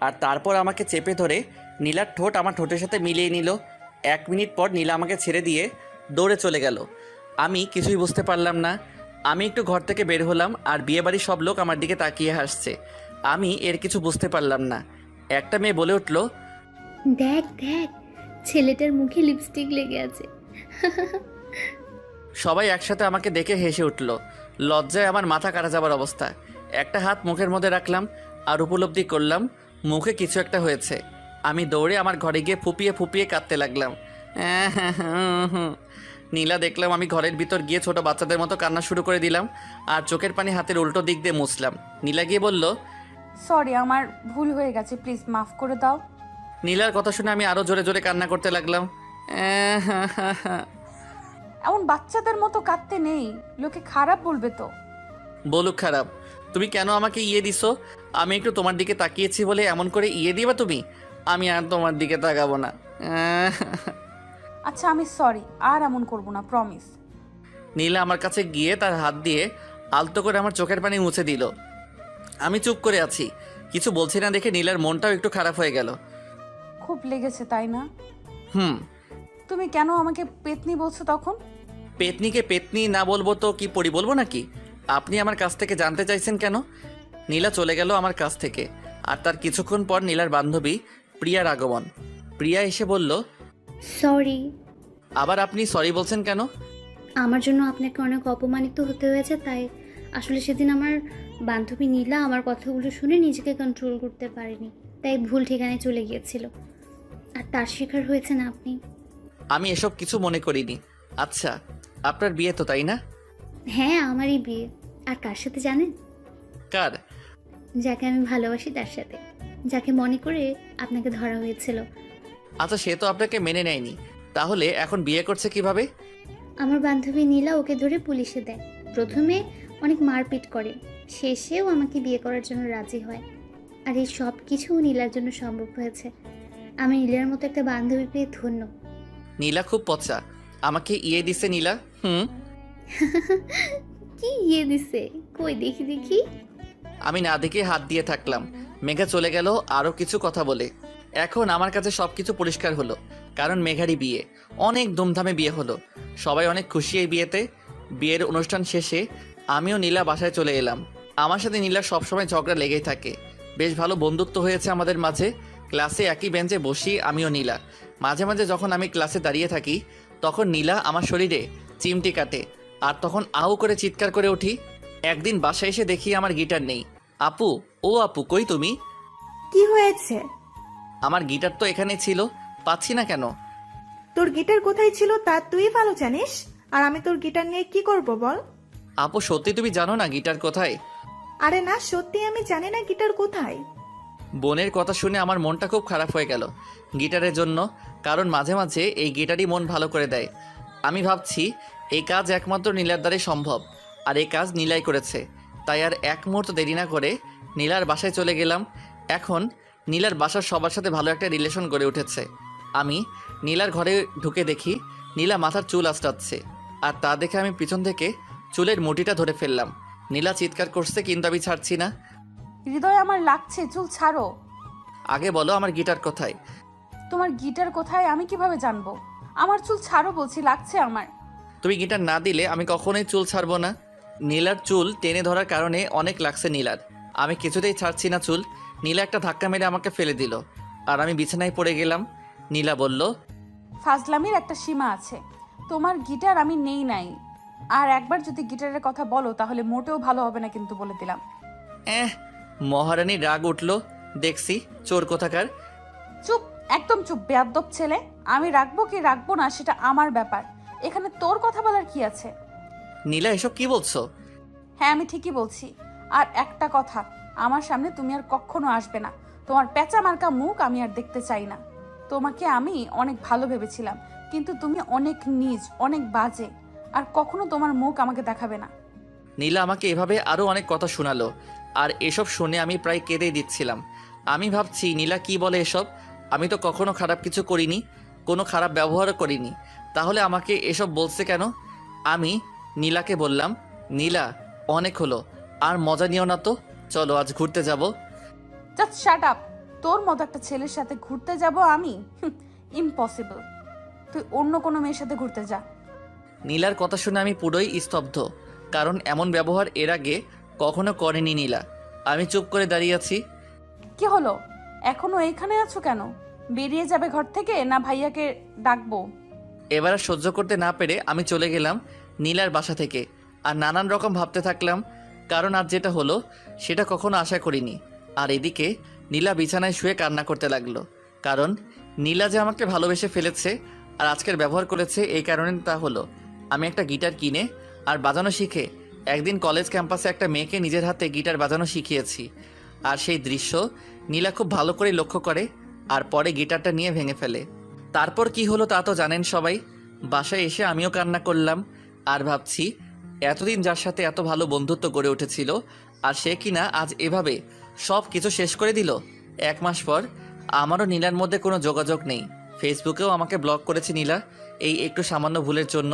আর তারপর আমাকে চেপে ধরে নীলার ঠোঁট আমার ঠোঁটের সাথে মিলিয়ে নিল। 1 মিনিট পর নীলা আমাকে ছেড়ে দিয়ে দৌড়ে চলে গেল। আমি কিছুই বুঝতে পারলাম না। আমি একটু ঘর থেকে বের হলাম, আর বিয়েবাড়ির সব লোক আমার দিকে তাকিয়ে হাসছে। আমি এর কিছু বুঝতে পারলাম না। একটা মেয়ে বলে উঠল, দেখ দেখ, ছেলেটার মুখে লিপস্টিক লেগে আছে। সবাই একসাথে আমাকে দেখে হেসে উঠল। লজ্জায় আমার মাথা কাটা যাবার অবস্থা। একটা হাত মুখের মধ্যে রাখলাম আর উপলব্ধি করলাম মুখে কিছু একটা হয়েছে। আমি দৌড়ে আমার ঘরে গিয়ে ফুপিয়ে ফুপিয়ে কাঁদতে লাগলাম। নীলা দেখলাম আমি ঘরের ভিতর গিয়ে ছোট বাচ্চাদের মতো কান্না শুরু করে দিলাম, আর চোখের পানি হাতের উল্টো দিক দিয়ে মুছলাম। নীলা গিয়ে বলল, সরি, আমার ভুল হয়ে গেছে, প্লিজ মাফ করে দাও। নীলার কথা শুনে আমি আরও জোরে জোরে কান্না করতে লাগলাম। এমন বাচ্চাদের মতো কাঁদতে নেই, লোকে খারাপ বলবে তো। বলুক খারাপ, তুমি কেন আমাকে ইয়ে দিছো? আমি একটু তোমার দিকে তাকিয়েছি বলে এমন করে ইয়ে দিবা তুমি? আমি আর তোমার দিকে তাকাবো না। আচ্ছা আমি সরি, আর এমন করব না, প্রমিস। নীলা আমার কাছে গিয়ে তার হাত দিয়ে আলতো করে আমার চোখের পানি মুছে দিল। আমি চুপ করে আছি, কিছু বলছি না দেখে নীলার মনটাও একটু খারাপ হয়ে গেল। খুব লেগেছে তাই না? হুম। তুমি কেন আমাকে পেতনি বলছো তখন? পেতনিকে পেতনি না বলবো তো কি পরি বলবো নাকি? আপনি আমার কাছ থেকে জানতে চাইছেন কেন? নীলা চলে গেল আমার কাছ থেকে, আর তার কিছুক্ষণ পর নীলার বান্ধবী প্রিয়ার আগমন। প্রিয়া এসে বলল, সরি। আবার আপনি সরি বলছেন কেন? আমার জন্য আপনাকে অনেক অপমানিত হতে হয়েছে, তাই আসলে সেদিন আমার বান্ধবী নীলা আমার কথাগুলো শুনে নিজেকে কন্ট্রোল করতে পারেনি, তাই ভুল ঠিকানায় চলে গিয়েছিল, আর তার শিকার হয়েছেন আপনি। আমি এসব কিছু মনে করিনি। আচ্ছা, আপনার বিয়ে তো তাই না? হ্যাঁ, আমারই বিয়ে। আর কার সাথে জানেন? কার? যাকে আমি ভালোবাসি তার সাথে, যাকে মনে করে আপনাকে ধরা হয়েছিল। আচ্ছা, সে তো আপনাকে মেনে নেয়নি, তাহলে এখন বিয়ে করছে কিভাবে? আমার বান্ধবী নীলা ওকে ধরে পুলিশে দেয়। প্রথমে অনেক মারপিট করে, শেষেও আমাকে বিয়ে করার জন্য রাজি হয়। আর এই সব কিছু নীলার জন্য সম্ভব হয়েছে। আমি নীলার মতো একটা বান্ধবী পেয়ে ধন্য। নীলা খুব পচা, আমাকে ইয়ে দিছে নীলা। কি ইয়ে দিছে? কই দেখি দেখি। আমি না দেখে হাত দিয়ে থাকলাম। মেঘা চলে গেল আরও কিছু কথা বলে। এখন আমার কাছে সব কিছু পরিষ্কার হলো, কারণ মেঘারই বিয়ে, অনেক ধুমধামে বিয়ে হলো। সবাই অনেক খুশি এই বিয়েতে। বিয়ের অনুষ্ঠান শেষে আমিও নীলা বাসায় চলে এলাম। আমার সাথে নীলার সবসময় ঝগড়া লেগেই থাকে। বেশ ভালো বন্ধুত্ব হয়েছে আমাদের মাঝে। ক্লাসে একই বেঞ্চে বসি আমিও নীলা। মাঝে মাঝে যখন আমি ক্লাসে দাঁড়িয়ে থাকি, তখন নীলা আমার শরীরে চিমটি কাটে, আর তখন আউ করে চিৎকার করে উঠি। একদিন বাসায় এসে দেখি আমার গিটার নেই। আপু, ও আপু, কই তুমি? কি হয়েছে? আমার গিটার তো এখানেই ছিল, পাচ্ছি না কেন? তোর গিটার কোথায় ছিল তা তুই ভালো জানিস, আর আমি তোর গিটার নিয়ে কি করব বল? আপু, সত্যি তুমি জানো না গিটার কোথায়? আরে না, সত্যি আমি জানি না গিটার কোথায়। বোনের কথা শুনে আমার মনটা খুব খারাপ হয়ে গেল গিটারের জন্য, কারণ মাঝে মাঝে এই গিটারই মন ভালো করে দেয়। আমি ভাবছি এই কাজ একমাত্র নীলার দ্বারাই সম্ভব, আর এই কাজ নীলাই করেছে। তাই আর এক মুহূর্ত দেরি না করে নীলার বাসায় চলে গেলাম। এখন নীলার বাসার সবার সাথে ভালো একটা রিলেশন গড়ে উঠেছে। আমি নীলার ঘরে ঢুকে দেখি নীলা মাথার চুল আঁচড়াচ্ছে, আর তা দেখে আমি পিছন থেকে চুলের মুঠিটা ধরে ফেললাম। নীলা চিৎকার করছে, কিন্তু আমি ছাড়ছি না। হৃদয় আমার লাগছে, চুল ছাড়ো। আগে বলো আমার গিটার কোথায়? তোমার গিটার কোথায় আমি কিভাবে জানবো? আমার চুল ছাড়ো বলছি, লাগছে আমার। তুমি গিটার না দিলে আমি কখনোই চুল ছাড়বো না। নীলার চুল টেনে ধরার কারণে অনেক লাগছে নীলার। আমি কিছুতেই ছাড়ছি না চুল। নীলা একটা ধাক্কা মেরে আমাকে ফেলে দিল, আর আমি বিছানায় পড়ে গেলাম। নীলা বলল, ফাজলামির একটা সীমা আছে। তোমার গিটার আমি নেই নাই, আর একবার যদি গিটারের কথা বলো তাহলে মোটেও ভালো হবে না, কিন্তু বলে দিলাম। মহারানী রাগ উঠল দেখছি, চোর কোথাকার। চুপ, একদম চুপ, বেয়াদ্দপ ছেলে। আমি রাখবো কি রাখবো না সেটা আমার ব্যাপার, এখানে তোর কথা বলার কি আছে? নীলা, এসব কি বলছো? হ্যাঁ, আমি ঠিকই বলছি। আর একটা কথা, আমার সামনে তুমি আর কখনো আসবে না। তোমার পেঁচা মার্কা মুখ আমি আর দেখতে চাই না। তোমাকে আমি অনেক ভালো ভেবেছিলাম, কিন্তু তুমি অনেক নীচ, অনেক বাজে। আর কখনো তোমার মুখ আমাকে দেখাবে না। নীলা আমাকে এভাবে আরও অনেক কথা শোনালো, আর এসব শুনে আমি প্রায় কেঁদেই দিচ্ছিলাম। আমি ভাবছি নীলা কি বলে এসব, আমি তো কখনো খারাপ কিছু করিনি, কোনো খারাপ ব্যবহারও করিনি, তাহলে আমাকে এসব বলছে কেন? আমি নীলাকে বললাম, নীলা অনেক হলো, আর মজা নিও না তো, চলো আজ ঘুরতে যাব। Just shut up. তোর মতো একটা ছেলের সাথে ঘুরতে যাব আমি? ইম্পসিবল। তুই অন্য কোনো মেয়ের সাথে ঘুরতে যা। নীলার কথা শুনে আমি পুরোই স্তব্ধ, কারণ এমন ব্যবহার এর আগে কখনো করেনি নীলা। আমি চুপ করে দাঁড়িয়ে আছি। কি হলো, এখনো এইখানে আছো কেন? বেরিয়ে যাবে ঘর থেকে, না ভাইয়াকে ডাকবো? এবার আর সহ্য করতে না পেরে আমি চলে গেলাম নীলার বাসা থেকে, আর নানান রকম ভাবতে থাকলাম, কারণ আজ যেটা হলো সেটা কখনো আশা করিনি। আর এদিকে নীলা বিছানায় শুয়ে কান্না করতে লাগলো, কারণ নীলা যে আমাকে ভালোবেসে ফেলেছে আর আজকের ব্যবহার করেছে, এই কারণে তা হলো আমি একটা গিটার কিনে আর বাজানো শিখে একদিন কলেজ ক্যাম্পাসে একটা মেয়েকে নিজের হাতে গিটার বাজানো শিখিয়েছি। আর সেই দৃশ্য নীলা খুব ভালো করে লক্ষ্য করে, আর পরে গিটারটা নিয়ে ভেঙে ফেলে। তারপর কি হলো তা তো জানেন সবাই। বাসায় এসে আমিও কান্না করলাম, আর ভাবছি এতদিন যার সাথে এত ভালো বন্ধুত্ব গড়ে উঠেছিল, আর সে কিনা আজ এভাবে সব কিছু শেষ করে দিল। 1 মাস পর আমারও নীলার মধ্যে কোনো যোগাযোগ নেই, ফেসবুকেও আমাকে ব্লক করেছে নীলা এই একটু সামান্য ভুলের জন্য।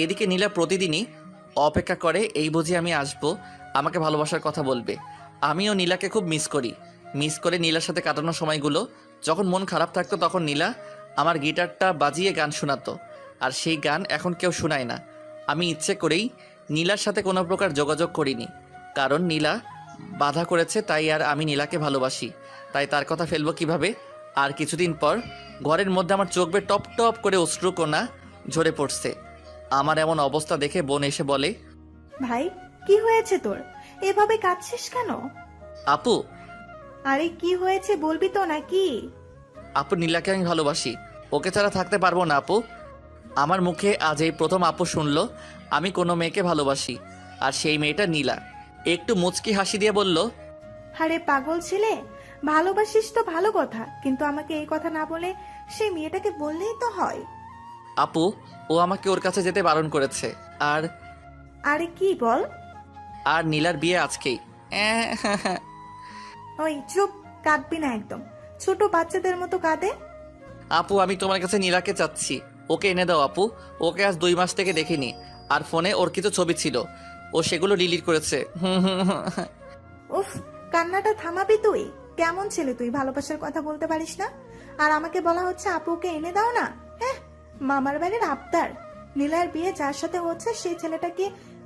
এদিকে নীলা প্রতিদিনই অপেক্ষা করে, এই বুঝি আমি আসবো, আমাকে ভালোবাসার কথা বলবে। আমিও নীলাকে খুব মিস করে নীলার সাথে কাটানো সময়গুলো। যখন মন খারাপ থাকতো তখন নীলা আমার গিটারটা বাজিয়ে গান শোনাতো, আর সেই গান এখন কেউ শোনায় না। আমি ইচ্ছে করেই নীলার সাথে কোনো প্রকার যোগাযোগ করিনি, কারণ নীলা বাধা করেছে, তাই আর আমি নীলাকে ভালোবাসি, তাই তার কথা ফেলবো কিভাবে। আর কিছুদিন পর ঘরের মধ্যে আমার চোখ বেয়ে টপ টপ করে অশ্রুকণা ঝরে পড়ছে। আমার এমন অবস্থা দেখে বোন এসে বলে, ভাই কি হয়েছে তোর, এভাবে কাঁদছিস কেন? আপু আরে কি হয়েছে বলবি তো নাকি? আপু নীলাকে আমি ভালোবাসি, ওকে ছাড়া থাকতে পারবো না আপু। আমার মুখে আজ এই প্রথম আপু শুনলো আমি কোনো মেয়েকে ভালোবাসি, আর সেই মেয়েটা নীলা। একটু মুচকি হাসি দিয়ে বলল, আরে পাগল ছেলে, ভালোবাসিস তো ভালো কথা, কিন্তু আমাকে এই কথা না বলে সেই মেয়েটাকে বললেই তো হয়। আপু ও আমাকে ওর কাছে যেতে বারণ করেছে, আর আরে কি বল? আর নীলার বিয়ে আজকেই। ওই চুপ, কাঁদবি না একদম, ছোট বাচ্চাদের মতো কাঁদে। আপু আমি তোমার কাছে নীলাকে চাচ্ছি, ওকে এনে দাও আপু। ওকে আজ 2 মাস থেকে দেখিনি, আর ফোনে ওর কিছু ছবি ছিল, ও সেগুলো ডিলিট করেছে। উফ, কান্নাটা থামাবি তুই? কেমন ছেলে তুই, ভালোবাসার কথা বলতে পারিস না, আর আমাকে বলা হচ্ছে আপুকে এনে দাও না। হ্যাঁ, মামার বাড়ির আবদার। নীলার বিয়ে যার সাথে হচ্ছে সেই ছেলেটাকে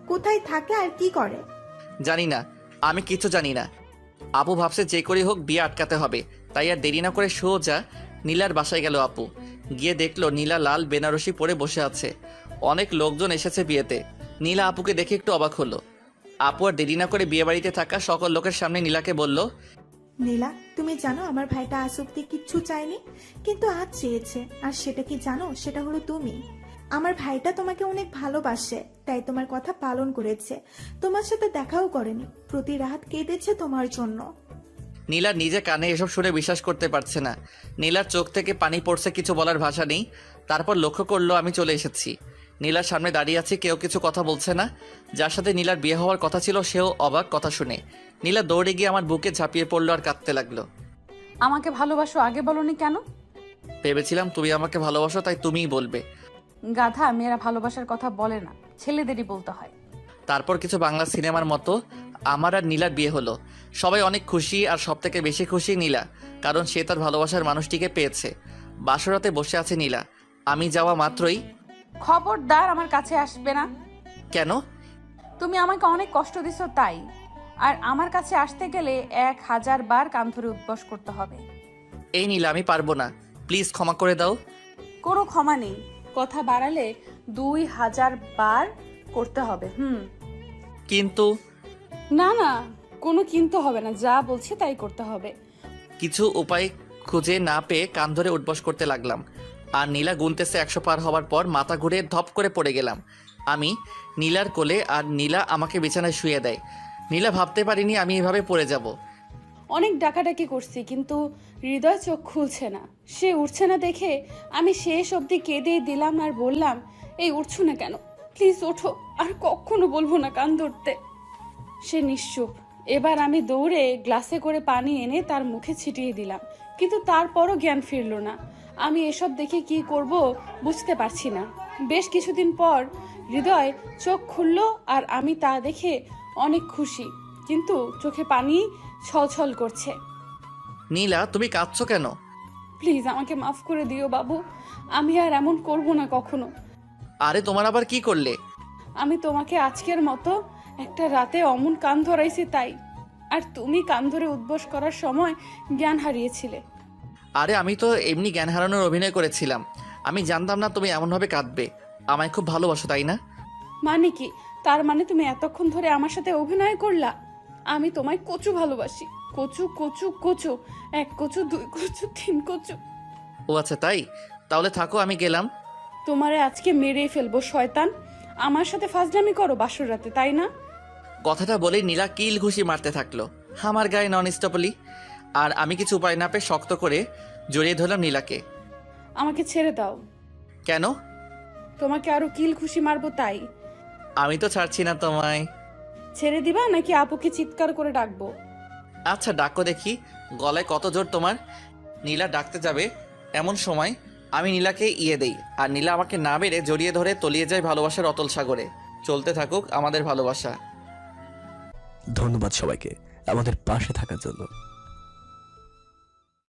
কোথায় থাকে আর কি করে? জানি না, আমি কিছু জানি না। আপু ভাবছে যে করে হোক বিয়ে আটকাতে হবে, তাই আর দেরি না করে সোজা নীলার বাসায় গেল আপু। গিয়ে দেখলো নীলা লাল বেনারসি পরে বসে আছে, অনেক লোকজন এসেছে বিয়েতে। নীলা আপুকে দেখে একটু অবাক হলো। আপু আর দেরি না করে বিয়ে বাড়িতে থাকা সকল লোকের সামনে নীলাকে বলল, নীলা, তুমি জানো আমার ভাইটা আজ অব্দি কিচ্ছু চায়নি, কিন্তু আজ চেয়েছে। আর সেটা কি জানো? সেটা হলো তুমি। আমার ভাইটা তোমাকে অনেক ভালোবাসে, তাই তোমার কথা পালন করেছে, তোমার সাথে দেখাও করেনি, প্রতি রাত কেঁদেছে তোমার জন্য। নীলা নিজে কানে এসব শুনে বিশ্বাস করতে পারছে না। নীলার চোখ থেকে পানি পড়ছে, কিছু বলার ভাষা নেই। তারপর লক্ষ্য করলো আমি চলে এসেছি। নীলার সামনে দাঁড়িয়ে আছি, কেউ কিছু কথা বলছে না। যার সাথে নীলার বিয়ে হওয়ার কথা ছিল সেও অবাক কথা শুনে। নীলা দৌড়ে গিয়ে আমার বুকে ঝাঁপিয়ে পড়লো আর কাঁদতে লাগলো। আমাকে ভালোবাসো, আগে বলনি কেন? ভেবেছিলাম তুমি আমাকে ভালোবাসো, তাই তুমিই বলবে। গাধা, মেয়েরা ভালোবাসার কথা বলে না, ছেলেদেরই বলতে হয়। তারপর কিছু বাংলা সিনেমার মতো আমার আর নীলার বিয়ে হলো। সবাই অনেক খুশি, আর সব থেকে বেশি খুশি নীলা, কারণ সে তার ভালোবাসার মানুষটিকে পেয়েছে। বাসরাতে বসে আছে নীলা। আমি যাওয়া মাত্রই, খবরদার আমার কাছে আসবে না। কেন? তুমি আমাকে অনেক কষ্ট দিছো তাই। আর আমার কাছে আসতে গেলে 1000 বার কান ধরে উদ্বাস করতে হবে। এই নীলা আমি পারবো না, প্লিজ ক্ষমা করে দাও। কোনো ক্ষমা নেই, কথা বাড়ালে 2000 বার করতে হবে। কিন্তু না না, কোনো কিনতে হবে না, যা বলছি তাই করতে হবে। কিছু উপায় খুঁজে না পেয়ে কান ধরে উঠবস করতে লাগলাম। আর নীলা গুনতেছে 100 পার হওয়ার পর মাথা ঘুরে ধপ করে পড়ে গেলাম আমি নীলার কোলে, আর নীলা আমাকে বিছানায় শুয়ে দেয়। নীলা ভাবতে পারিনি আমি এভাবে পড়ে যাব। অনেক ডাকাডাকি করছি, কিন্তু হৃদয় চোখ খুলছে না। সে উঠছে না দেখে আমি শেষ অবধি কেঁদেই দিলাম আর বললাম, এই উঠছো না কেন? প্লিজ ওঠো, আর কখনো বলবো না কান ধরতে। সে নিশ্চুপ। এবার আমি দৌড়ে গ্লাসে করে পানি এনে তার মুখে ছিটিয়ে দিলাম, কিন্তু তারপরও জ্ঞান ফিরল না। আমি এসব দেখে কি করব বুঝতে পারছি না। বেশ কিছুদিন পর হৃদয় চোখ খুলল, আর আমি তা দেখে অনেক খুশি, কিন্তু চোখে পানি ছলছল করছে। নীলা, তুমি কাঁদছো কেন? প্লিজ আমাকে মাফ করে দিও বাবু, আমি আর এমন করব না কখনো। আরে তোমার আবার কি করলে? আমি তোমাকে আজকের মতো একটা রাতে অমন কান ধরাইছি তাই, আর তুমি কান ধরে উদ্বোস করার সময় জ্ঞান হারিয়েছিলে। আরে আমি তো এমনি জ্ঞান হারানোর অভিনয় করেছিলাম। আমি জানতাম না তুমি এমনভাবে কাঁদবে। আমায় খুব ভালোবাসো তাই না? মানে কি? তার মানে তুমি এতক্ষণ ধরে আমার সাথে অভিনয় করলা? আমি তোমায় কচু ভালোবাসি, কচু কচু কচু, 1 কচু 2 কচু 3 কচু। ও আচ্ছা তাই, তাহলে থাকো, আমি গেলাম। তোমারে আজকে মেরেই ফেলবো শয়তান। আমার সাথে ফাজলামি করো বাসর রাতে, তাই না? কথাটা বলেই নীলা কিল ঘুষি মারতে থাকলো আমার গায়ে নন স্টপলি। আর আমি কিছু উপায় না পেয়ে শক্ত করে জড়িয়ে ধরলাম নীলাকে। আমাকে ছেড়ে দাও। কেন? তোমাকে আরো কিল খুশি মারবো তাই। আমি তো ছাড়ছি না তোমায়। ছেড়ে দিবা নাকি আপুকে চিৎকার করে ডাকবো? আচ্ছা ডাকো দেখি, গলায় কত জোর তোমার। নীলা ডাকতে যাবে এমন সময় আমি নীলাকে ইয়ে দেই, আর নীলা আমাকে না বেড়ে জড়িয়ে ধরে তলিয়ে যায় ভালোবাসার অতল সাগরে। চলতে থাকুক আমাদের ভালোবাসা। ধন্যবাদ সবাইকে আমাদের পাশে থাকার জন্য।